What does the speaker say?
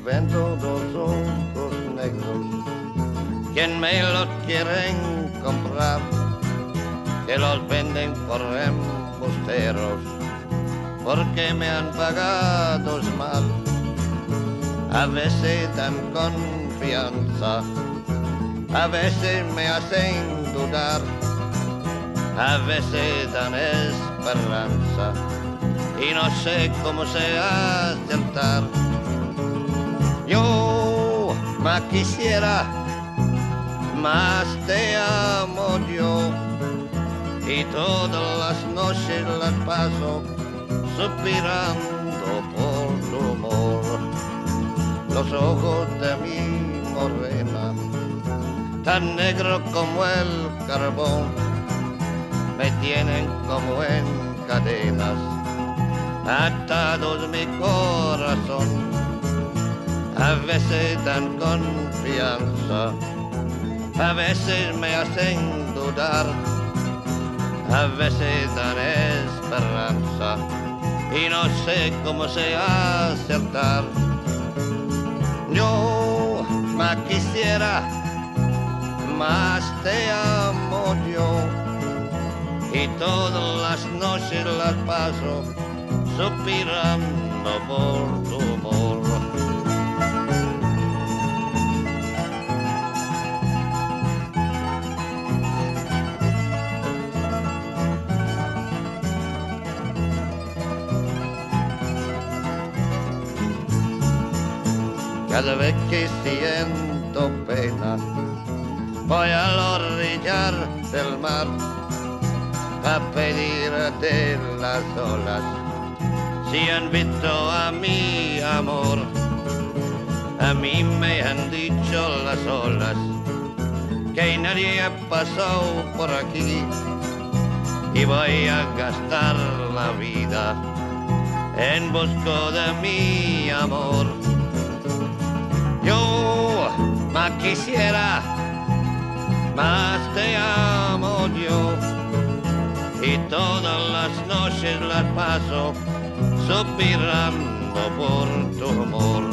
vendo dos ojos negros. ¿Quién me los quieren comprar? Que los venden por embusteros, porque me han pagado mal. A veces dan confianza, a veces me hacen dudar, a veces dan esperanza y no sé cómo se acertar. Yo más quisiera, más te amo yo, y todas las noches las paso suspirando por tu amor. Los ojos de mi morena, tan negros como el carbón, me tienen como en cadenas, atados mi corazón. A veces dan confianza, a veces me hacen dudar, a veces dan esperanza y no sé cómo se acertar. Yo más quisiera, más te amo yo, y todas las noches las paso suspirando por tu amor. Cada vez que siento pena, voy a la orilla del mar a pedirte las olas si han visto a mi amor. A mí me han dicho las olas que nadie ha pasado por aquí y voy a gastar la vida en busca de mi amor. Yo más quisiera, más te amo yo, y todas las noches las paso suspirando por tu amor.